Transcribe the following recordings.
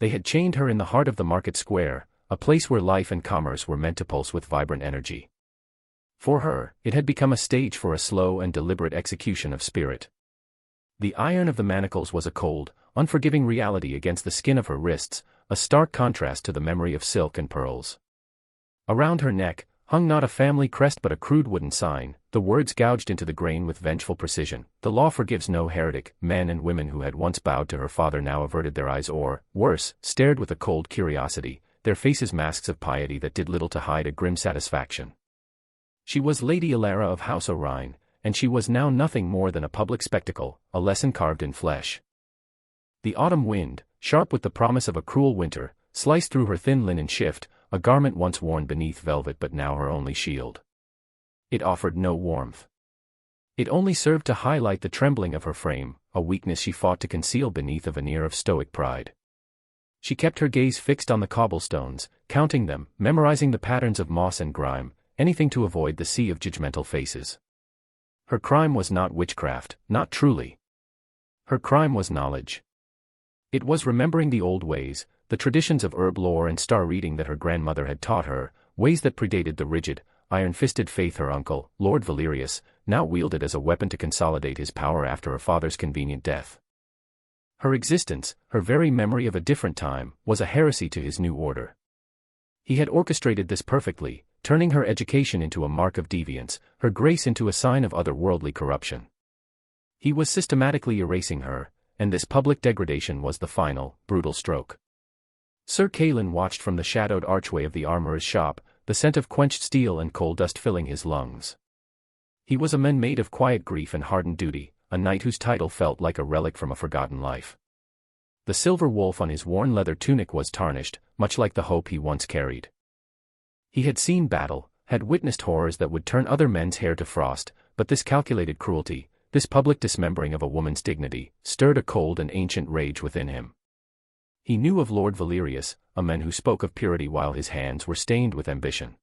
They had chained her in the heart of the market square, a place where life and commerce were meant to pulse with vibrant energy. For her, it had become a stage for a slow and deliberate execution of spirit. The iron of the manacles was a cold, unforgiving reality against the skin of her wrists, a stark contrast to the memory of silk and pearls. Around her neck hung not a family crest but a crude wooden sign, the words gouged into the grain with vengeful precision: "The law forgives no heretic." Men and women who had once bowed to her father now averted their eyes or, worse, stared with a cold curiosity, their faces masks of piety that did little to hide a grim satisfaction. She was Lady Alara of House O'Ryan, and she was now nothing more than a public spectacle, a lesson carved in flesh. The autumn wind, sharp with the promise of a cruel winter, sliced through her thin linen shift, a garment once worn beneath velvet but now her only shield. It offered no warmth. It only served to highlight the trembling of her frame, a weakness she fought to conceal beneath a veneer of stoic pride. She kept her gaze fixed on the cobblestones, counting them, memorizing the patterns of moss and grime, anything to avoid the sea of judgmental faces. Her crime was not witchcraft, not truly. Her crime was knowledge. It was remembering the old ways, the traditions of herb lore and star reading that her grandmother had taught her, ways that predated the rigid, iron-fisted faith her uncle, Lord Valerius, now wielded as a weapon to consolidate his power after her father's convenient death. Her existence, her very memory of a different time, was a heresy to his new order. He had orchestrated this perfectly, turning her education into a mark of deviance, her grace into a sign of otherworldly corruption. He was systematically erasing her, and this public degradation was the final, brutal stroke. Sir Calin watched from the shadowed archway of the armorer's shop, the scent of quenched steel and coal dust filling his lungs. He was a man made of quiet grief and hardened duty, a knight whose title felt like a relic from a forgotten life. The silver wolf on his worn leather tunic was tarnished, much like the hope he once carried. He had seen battle, had witnessed horrors that would turn other men's hair to frost, but this calculated cruelty, this public dismembering of a woman's dignity, stirred a cold and ancient rage within him. He knew of Lord Valerius, a man who spoke of purity while his hands were stained with ambition.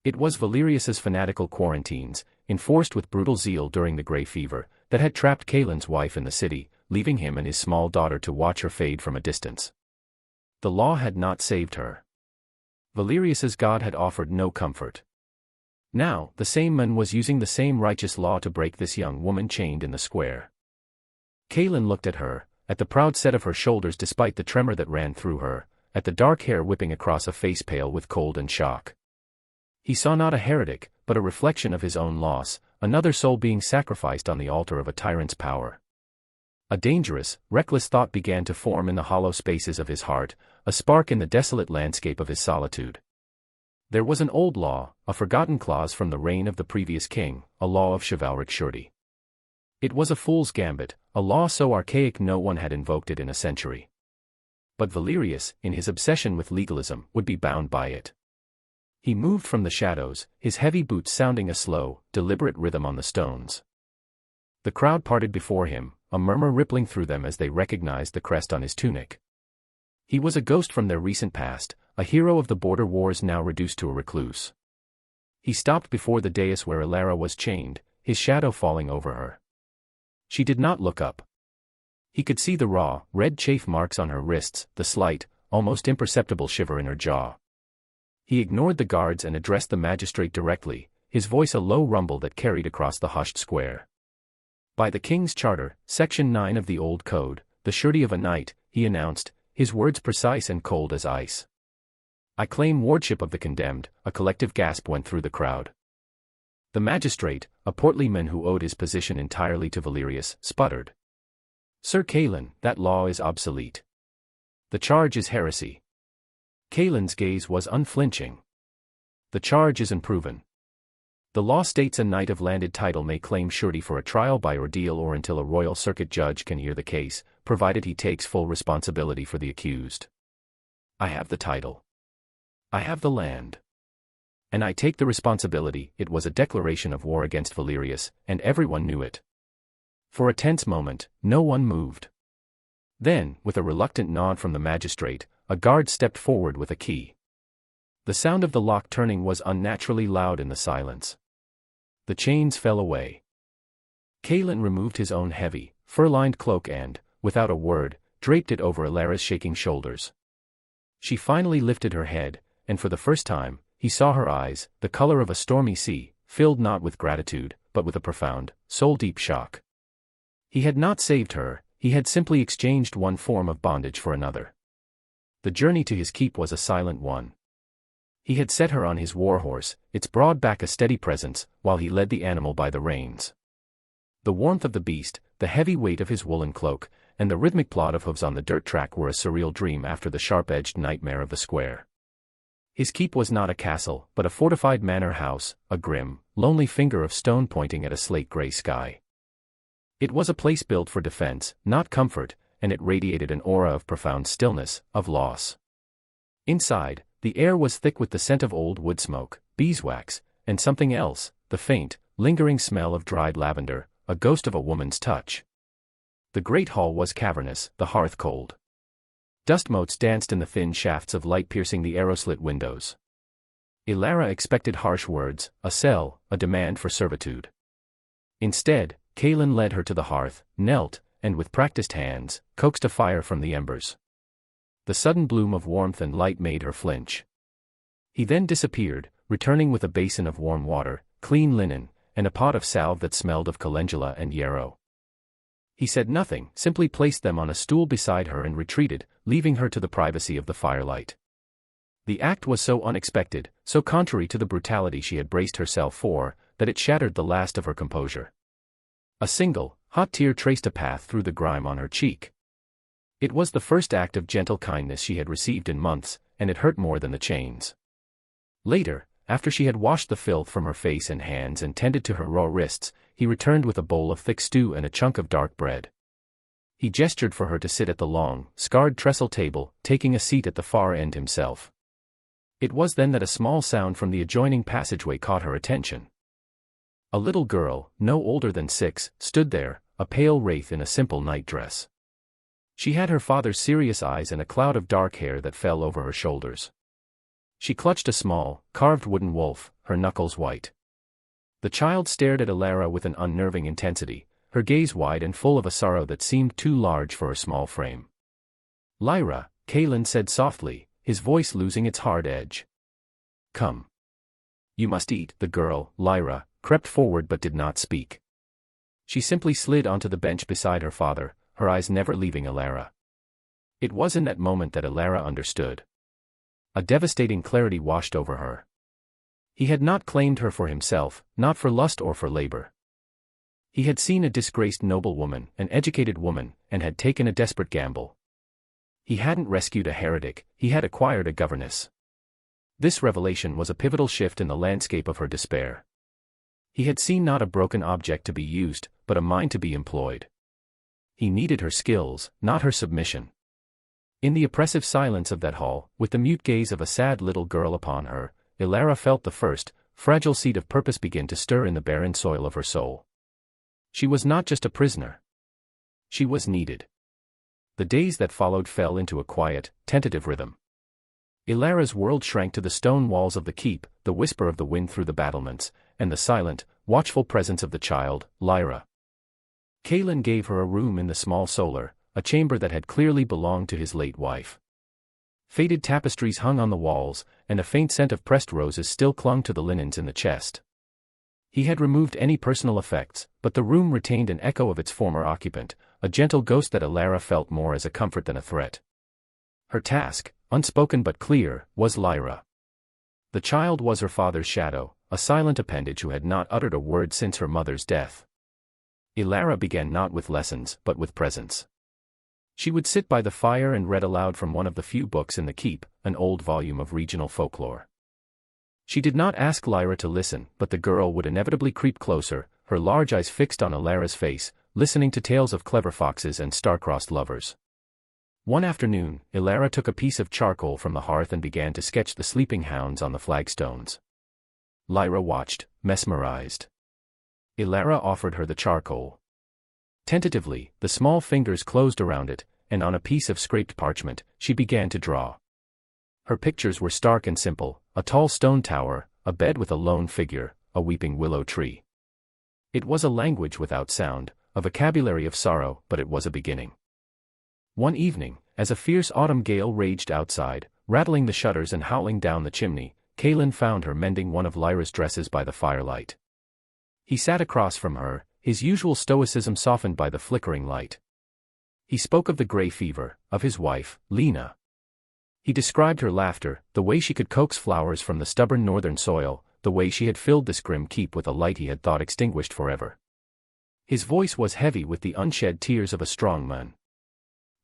It was Valerius's fanatical quarantines, enforced with brutal zeal during the Grey Fever, that had trapped Caelin's wife in the city, leaving him and his small daughter to watch her fade from a distance. The law had not saved her. Valerius's God had offered no comfort. Now, the same man was using the same righteous law to break this young woman chained in the square. Caelin looked at her, at the proud set of her shoulders despite the tremor that ran through her, at the dark hair whipping across a face pale with cold and shock. He saw not a heretic, but a reflection of his own loss, another soul being sacrificed on the altar of a tyrant's power. A dangerous, reckless thought began to form in the hollow spaces of his heart, a spark in the desolate landscape of his solitude. There was an old law, a forgotten clause from the reign of the previous king, a law of chivalric surety. It was a fool's gambit, a law so archaic no one had invoked it in a century. But Valerius, in his obsession with legalism, would be bound by it. He moved from the shadows, his heavy boots sounding a slow, deliberate rhythm on the stones. The crowd parted before him, a murmur rippling through them as they recognized the crest on his tunic. He was a ghost from their recent past, a hero of the border wars now reduced to a recluse. He stopped before the dais where Alara was chained, his shadow falling over her. She did not look up. He could see the raw, red chafe marks on her wrists, the slight, almost imperceptible shiver in her jaw. He ignored the guards and addressed the magistrate directly, his voice a low rumble that carried across the hushed square. By the King's Charter, Section 9 of the Old Code, the surety of a knight, he announced, his words precise and cold as ice. I claim wardship of the condemned. A collective gasp went through the crowd. The magistrate, a portly man who owed his position entirely to Valerius, sputtered. Sir Calin, that law is obsolete. The charge is heresy. Caelin's gaze was unflinching. The charge is unproven. The law states a knight of landed title may claim surety for a trial by ordeal or until a royal circuit judge can hear the case, provided he takes full responsibility for the accused. I have the title. I have the land. And I take the responsibility. It was a declaration of war against Valerius, and everyone knew it. For a tense moment, no one moved. Then, with a reluctant nod from the magistrate, a guard stepped forward with a key. The sound of the lock turning was unnaturally loud in the silence. The chains fell away. Caelin removed his own heavy, fur-lined cloak and, without a word, draped it over Ilara's shaking shoulders. She finally lifted her head, and for the first time, he saw her eyes, the color of a stormy sea, filled not with gratitude, but with a profound, soul-deep shock. He had not saved her, he had simply exchanged one form of bondage for another. The journey to his keep was a silent one. He had set her on his warhorse, its broad back a steady presence, while he led the animal by the reins. The warmth of the beast, the heavy weight of his woolen cloak, and the rhythmic plod of hooves on the dirt track were a surreal dream after the sharp-edged nightmare of the square. His keep was not a castle, but a fortified manor house, a grim, lonely finger of stone pointing at a slate-gray sky. It was a place built for defense, not comfort, and it radiated an aura of profound stillness, of loss. Inside, the air was thick with the scent of old wood smoke, beeswax, and something else, the faint, lingering smell of dried lavender, a ghost of a woman's touch. The great hall was cavernous, the hearth cold. Dust motes danced in the thin shafts of light piercing the arrow-slit windows. Ilara expected harsh words, a cell, a demand for servitude. Instead, Kaelin led her to the hearth, knelt, and with practiced hands, coaxed a fire from the embers. The sudden bloom of warmth and light made her flinch. He then disappeared, returning with a basin of warm water, clean linen, and a pot of salve that smelled of calendula and yarrow. He said nothing, simply placed them on a stool beside her and retreated, leaving her to the privacy of the firelight. The act was so unexpected, so contrary to the brutality she had braced herself for, that it shattered the last of her composure. A single, hot tear traced a path through the grime on her cheek. It was the first act of gentle kindness she had received in months, and it hurt more than the chains. Later, after she had washed the filth from her face and hands and tended to her raw wrists, he returned with a bowl of thick stew and a chunk of dark bread. He gestured for her to sit at the long, scarred trestle table, taking a seat at the far end himself. It was then that a small sound from the adjoining passageway caught her attention. A little girl, no older than 6, stood there, a pale wraith in a simple nightdress. She had her father's serious eyes and a cloud of dark hair that fell over her shoulders. She clutched a small, carved wooden wolf, her knuckles white. The child stared at Ilara with an unnerving intensity, her gaze wide and full of a sorrow that seemed too large for her small frame. "Lyra," Kaelin said softly, his voice losing its hard edge. "Come. You must eat." The girl, Lyra, crept forward but did not speak. She simply slid onto the bench beside her father, her eyes never leaving Ilara. It was in that moment that Ilara understood. A devastating clarity washed over her. He had not claimed her for himself, not for lust or for labor. He had seen a disgraced noblewoman, an educated woman, and had taken a desperate gamble. He hadn't rescued a heretic, he had acquired a governess. This revelation was a pivotal shift in the landscape of her despair. He had seen not a broken object to be used, but a mind to be employed. He needed her skills, not her submission. In the oppressive silence of that hall, with the mute gaze of a sad little girl upon her, Ilara felt the first, fragile seed of purpose begin to stir in the barren soil of her soul. She was not just a prisoner. She was needed. The days that followed fell into a quiet, tentative rhythm. Ilara's world shrank to the stone walls of the keep, the whisper of the wind through the battlements, and the silent, watchful presence of the child, Lyra. Kaelin gave her a room in the small solar, a chamber that had clearly belonged to his late wife. Faded tapestries hung on the walls, and a faint scent of pressed roses still clung to the linens in the chest. He had removed any personal effects, but the room retained an echo of its former occupant, a gentle ghost that Ilara felt more as a comfort than a threat. Her task, unspoken but clear, was Lyra. The child was her father's shadow, a silent appendage who had not uttered a word since her mother's death. Ilara began not with lessons, but with presence. She would sit by the fire and read aloud from one of the few books in the keep, an old volume of regional folklore. She did not ask Lyra to listen, but the girl would inevitably creep closer, her large eyes fixed on Ilara's face, listening to tales of clever foxes and star-crossed lovers. One afternoon, Ilara took a piece of charcoal from the hearth and began to sketch the sleeping hounds on the flagstones. Lyra watched, mesmerized. Ilara offered her the charcoal. Tentatively, the small fingers closed around it, and on a piece of scraped parchment, she began to draw. Her pictures were stark and simple, a tall stone tower, a bed with a lone figure, a weeping willow tree. It was a language without sound, a vocabulary of sorrow, but it was a beginning. One evening, as a fierce autumn gale raged outside, rattling the shutters and howling down the chimney, Kaelin found her mending one of Lyra's dresses by the firelight. He sat across from her, his usual stoicism softened by the flickering light. He spoke of the gray fever, of his wife, Lena. He described her laughter, the way she could coax flowers from the stubborn northern soil, the way she had filled this grim keep with a light he had thought extinguished forever. His voice was heavy with the unshed tears of a strong man.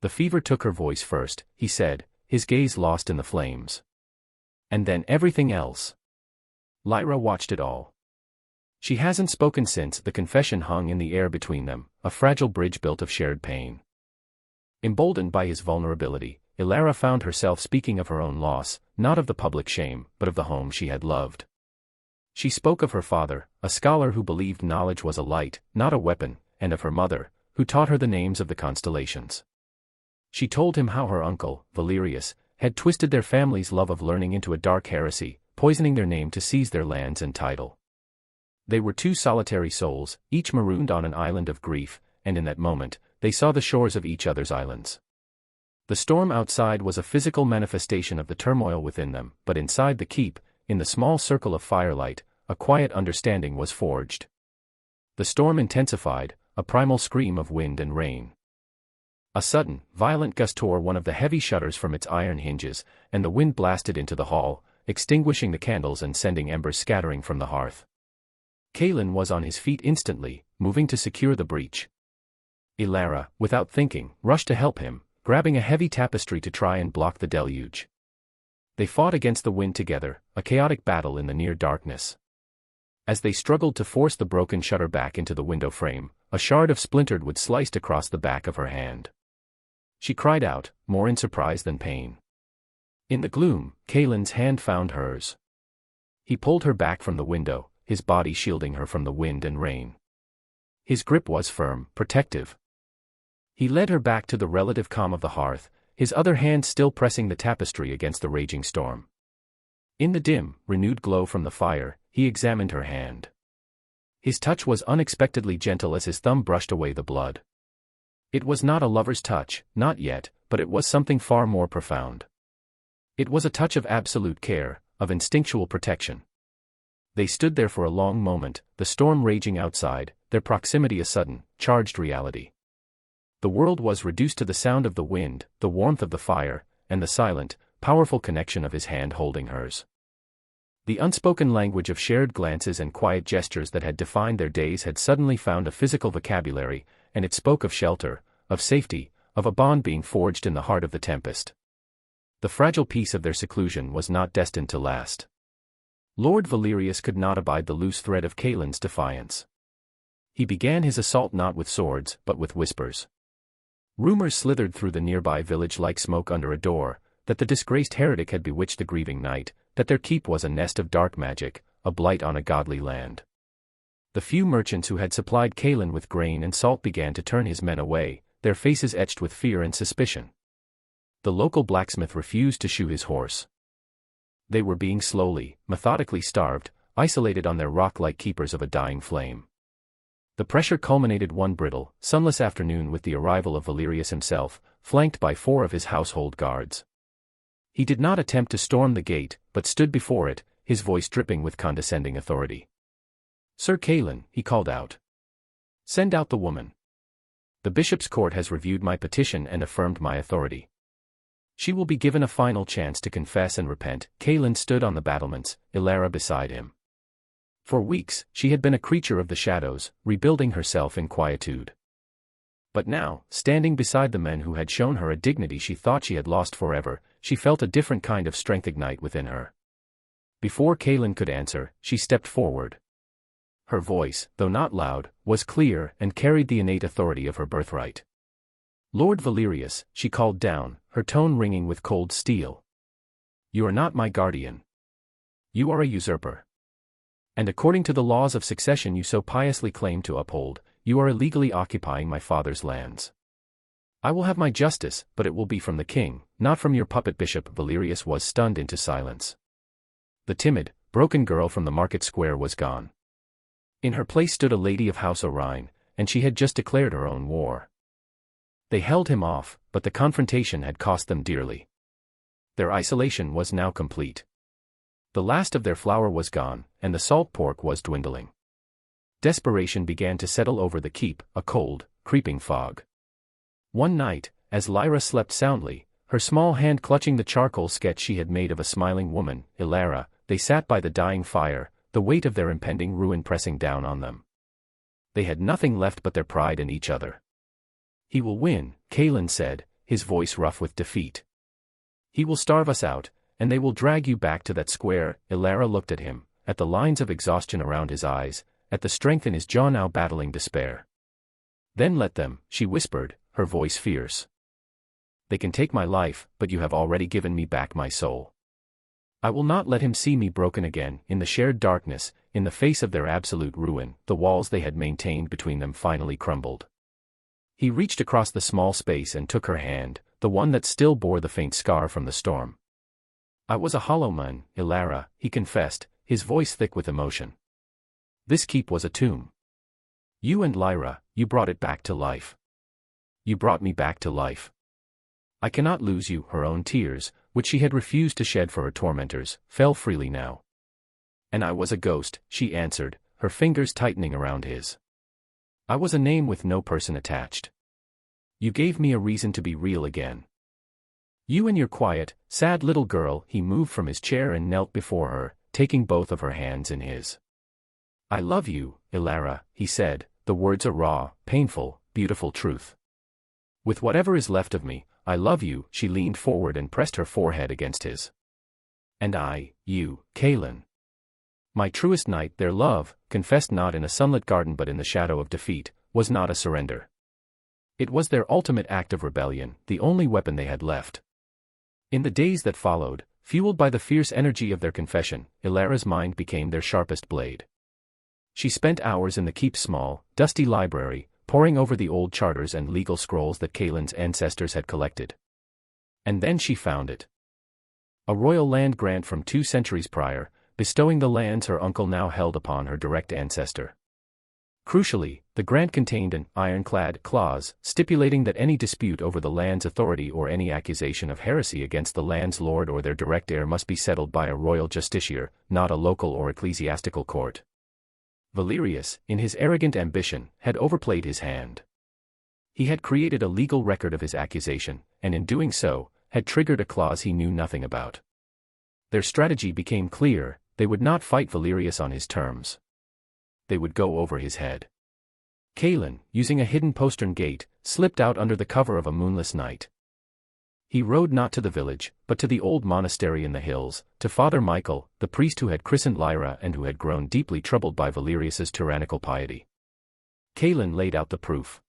The fever took her voice first, he said, his gaze lost in the flames. And then everything else. Lyra watched it all. She hasn't spoken since. The confession hung in the air between them, a fragile bridge built of shared pain. Emboldened by his vulnerability, Ilara found herself speaking of her own loss, not of the public shame, but of the home she had loved. She spoke of her father, a scholar who believed knowledge was a light, not a weapon, and of her mother, who taught her the names of the constellations. She told him how her uncle, Valerius, had twisted their family's love of learning into a dark heresy, poisoning their name to seize their lands and title. They were two solitary souls, each marooned on an island of grief, and in that moment, they saw the shores of each other's islands. The storm outside was a physical manifestation of the turmoil within them, but inside the keep, in the small circle of firelight, a quiet understanding was forged. The storm intensified, a primal scream of wind and rain. A sudden, violent gust tore one of the heavy shutters from its iron hinges, and the wind blasted into the hall, extinguishing the candles and sending embers scattering from the hearth. Kaelin was on his feet instantly, moving to secure the breach. Ilara, without thinking, rushed to help him, grabbing a heavy tapestry to try and block the deluge. They fought against the wind together, a chaotic battle in the near darkness. As they struggled to force the broken shutter back into the window frame, a shard of splintered wood sliced across the back of her hand. She cried out, more in surprise than pain. In the gloom, Kaelin's hand found hers. He pulled her back from the window, his body shielding her from the wind and rain. His grip was firm, protective. He led her back to the relative calm of the hearth, his other hand still pressing the tapestry against the raging storm. In the dim, renewed glow from the fire, he examined her hand. His touch was unexpectedly gentle as his thumb brushed away the blood. It was not a lover's touch, not yet, but it was something far more profound. It was a touch of absolute care, of instinctual protection. They stood there for a long moment, the storm raging outside, their proximity a sudden, charged reality. The world was reduced to the sound of the wind, the warmth of the fire, and the silent, powerful connection of his hand holding hers. The unspoken language of shared glances and quiet gestures that had defined their days had suddenly found a physical vocabulary, and it spoke of shelter, of safety, of a bond being forged in the heart of the tempest. The fragile peace of their seclusion was not destined to last. Lord Valerius could not abide the loose thread of Kaelin's defiance. He began his assault not with swords, but with whispers. Rumors slithered through the nearby village like smoke under a door, that the disgraced heretic had bewitched the grieving knight, that their keep was a nest of dark magic, a blight on a godly land. The few merchants who had supplied Kaelin with grain and salt began to turn his men away, their faces etched with fear and suspicion. The local blacksmith refused to shoe his horse. They were being slowly, methodically starved, isolated on their rock like keepers of a dying flame. The pressure culminated one brittle, sunless afternoon with the arrival of Valerius himself, flanked by 4 of his household guards. He did not attempt to storm the gate, but stood before it, his voice dripping with condescending authority. "Sir Kaelin," he called out. "Send out the woman. The bishop's court has reviewed my petition and affirmed my authority. She will be given a final chance to confess and repent." Kaelin stood on the battlements, Ilara beside him. For weeks, she had been a creature of the shadows, rebuilding herself in quietude. But now, standing beside the men who had shown her a dignity she thought she had lost forever, she felt a different kind of strength ignite within her. Before Kaelin could answer, she stepped forward. Her voice, though not loud, was clear and carried the innate authority of her birthright. "Lord Valerius," she called down, her tone ringing with cold steel. "You are not my guardian. You are a usurper. And according to the laws of succession you so piously claim to uphold, you are illegally occupying my father's lands. I will have my justice, but it will be from the king, not from your puppet bishop." Valerius was stunned into silence. The timid, broken girl from the market square was gone. In her place stood a lady of House Orion, and she had just declared her own war. They held him off, but the confrontation had cost them dearly. Their isolation was now complete. The last of their flour was gone, and the salt pork was dwindling. Desperation began to settle over the keep, a cold, creeping fog. One night, as Lyra slept soundly, her small hand clutching the charcoal sketch she had made of a smiling woman, Ilara, they sat by the dying fire, the weight of their impending ruin pressing down on them. They had nothing left but their pride in each other. "He will win," Kaelin said, his voice rough with defeat. "He will starve us out, and they will drag you back to that square." Ilara looked at him, at the lines of exhaustion around his eyes, at the strength in his jaw now battling despair. "Then let them," she whispered, her voice fierce. "They can take my life, but you have already given me back my soul. I will not let him see me broken again." In the shared darkness, in the face of their absolute ruin, the walls they had maintained between them finally crumbled. He reached across the small space and took her hand, the one that still bore the faint scar from the storm. "I was a hollow man, Ilara," he confessed, his voice thick with emotion. "This keep was a tomb. You and Lyra, you brought it back to life. You brought me back to life. I cannot lose you." Her own tears, which she had refused to shed for her tormentors, fell freely now. "And I was a ghost," she answered, her fingers tightening around his. "I was a name with no person attached. You gave me a reason to be real again. You and your quiet, sad little girl." He moved from his chair and knelt before her, taking both of her hands in his. "I love you, Ilara," he said, the words a raw, painful, beautiful truth. "With whatever is left of me, I love you." She leaned forward and pressed her forehead against his. "And you, Kaelin. My truest night." Their love, confessed not in a sunlit garden but in the shadow of defeat, was not a surrender. It was their ultimate act of rebellion, the only weapon they had left. In the days that followed, fueled by the fierce energy of their confession, Ilara's mind became their sharpest blade. She spent hours in the keep's small, dusty library, poring over the old charters and legal scrolls that Kaelin's ancestors had collected. And then she found it. A royal land grant from 2 centuries prior, bestowing the lands her uncle now held upon her direct ancestor. Crucially, the grant contained an ironclad clause stipulating that any dispute over the land's authority or any accusation of heresy against the land's lord or their direct heir must be settled by a royal justiciar, not a local or ecclesiastical court. Valerius, in his arrogant ambition, had overplayed his hand. He had created a legal record of his accusation, and in doing so, had triggered a clause he knew nothing about. Their strategy became clear: they would not fight Valerius on his terms. They would go over his head. Kaelin, using a hidden postern gate, slipped out under the cover of a moonless night. He rode not to the village, but to the old monastery in the hills, to Father Michael, the priest who had christened Lyra and who had grown deeply troubled by Valerius's tyrannical piety. Kaelin laid out the proof.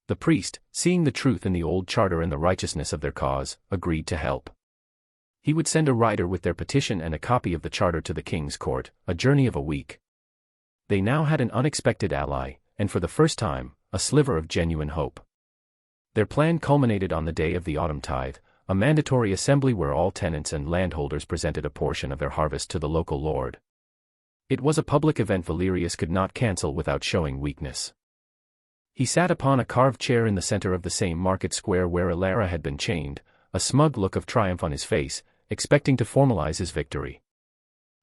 The priest, seeing the truth in the old charter and the righteousness of their cause, agreed to help. He would send a rider with their petition and a copy of the charter to the king's court, a journey of a week. They now had an unexpected ally, and for the first time, a sliver of genuine hope. Their plan culminated on the day of the autumn tithe, a mandatory assembly where all tenants and landholders presented a portion of their harvest to the local lord. It was a public event Valerius could not cancel without showing weakness. He sat upon a carved chair in the center of the same market square where Ilara had been chained, a smug look of triumph on his face, expecting to formalize his victory.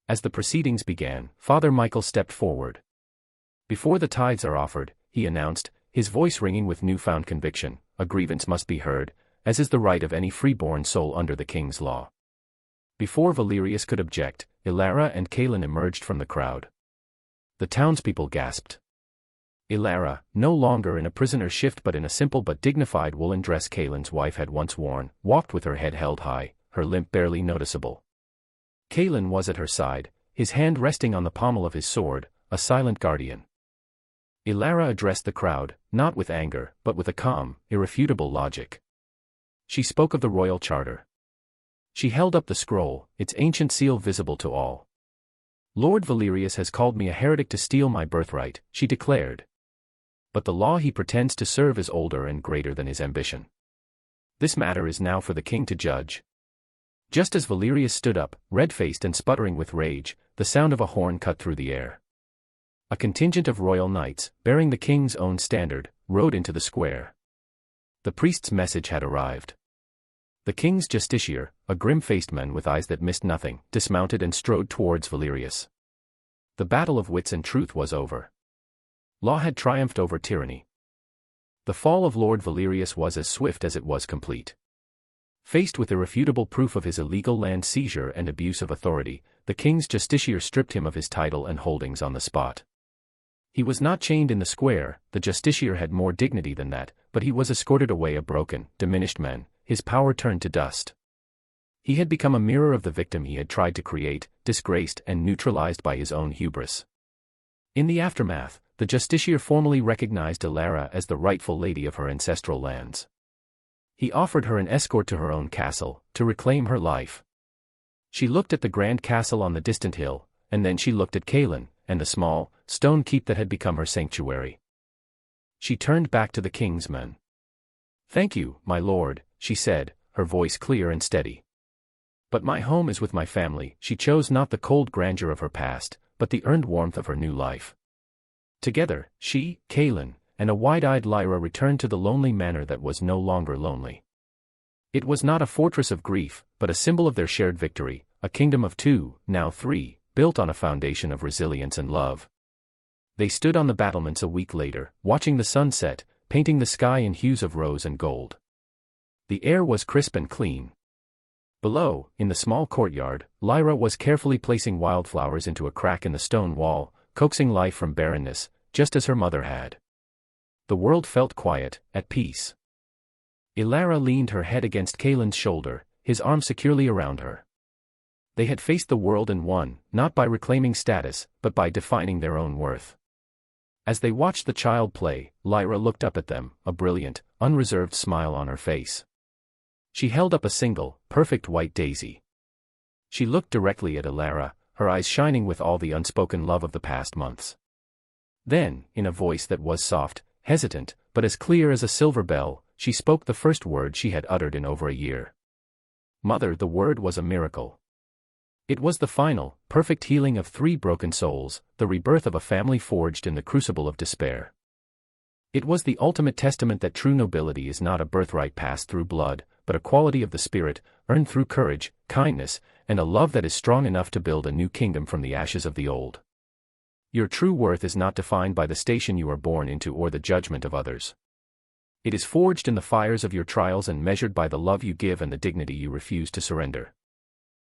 As the proceedings began, Father Michael stepped forward. "Before the tithes are offered," he announced, his voice ringing with newfound conviction, "a grievance must be heard, as is the right of any free-born soul under the king's law." Before Valerius could object, Ilara and Kaelin emerged from the crowd. The townspeople gasped. Ilara, no longer in a prisoner's shift but in a simple but dignified woolen dress Kaelin's wife had once worn, walked with her head held high, her limp barely noticeable. Kaelin was at her side, his hand resting on the pommel of his sword, a silent guardian. Ilara addressed the crowd, not with anger, but with a calm, irrefutable logic. She spoke of the royal charter. She held up the scroll, its ancient seal visible to all. "Lord Valerius has called me a heretic to steal my birthright," she declared. "But the law he pretends to serve is older and greater than his ambition. This matter is now for the king to judge." Just as Valerius stood up, red-faced and sputtering with rage, the sound of a horn cut through the air. A contingent of royal knights, bearing the king's own standard, rode into the square. The priest's message had arrived. The king's justiciar, a grim-faced man with eyes that missed nothing, dismounted and strode towards Valerius. The battle of wits and truth was over. Law had triumphed over tyranny. The fall of Lord Valerius was as swift as it was complete. Faced with irrefutable proof of his illegal land seizure and abuse of authority, the king's justiciar stripped him of his title and holdings on the spot. He was not chained in the square, the justiciar had more dignity than that, but he was escorted away a broken, diminished man, his power turned to dust. He had become a mirror of the victim he had tried to create, disgraced and neutralized by his own hubris. In the aftermath, the justiciar formally recognized Ilara as the rightful lady of her ancestral lands. He offered her an escort to her own castle, to reclaim her life. She looked at the grand castle on the distant hill, and then she looked at Kalin, and the small, stone keep that had become her sanctuary. She turned back to the king's men. "Thank you, my lord," she said, her voice clear and steady. "But my home is with my family." She chose not the cold grandeur of her past, but the earned warmth of her new life. Together, she, Kalin, and a wide-eyed Lyra returned to the lonely manor that was no longer lonely. It was not a fortress of grief, but a symbol of their shared victory, a kingdom of two, now three, built on a foundation of resilience and love. They stood on the battlements a week later, watching the sun set, painting the sky in hues of rose and gold. The air was crisp and clean. Below, in the small courtyard, Lyra was carefully placing wildflowers into a crack in the stone wall, coaxing life from barrenness, just as her mother had. The world felt quiet, at peace. Ilara leaned her head against Kalin's shoulder, his arm securely around her. They had faced the world and won, not by reclaiming status, but by defining their own worth. As they watched the child play, Lyra looked up at them, a brilliant, unreserved smile on her face. She held up a single, perfect white daisy. She looked directly at Ilara, her eyes shining with all the unspoken love of the past months. Then, in a voice that was soft, hesitant, but as clear as a silver bell, she spoke the first word she had uttered in over a year. "Mother." The word was a miracle. It was the final, perfect healing of three broken souls, the rebirth of a family forged in the crucible of despair. It was the ultimate testament that true nobility is not a birthright passed through blood, but a quality of the spirit, earned through courage, kindness, and a love that is strong enough to build a new kingdom from the ashes of the old. Your true worth is not defined by the station you are born into or the judgment of others. It is forged in the fires of your trials and measured by the love you give and the dignity you refuse to surrender.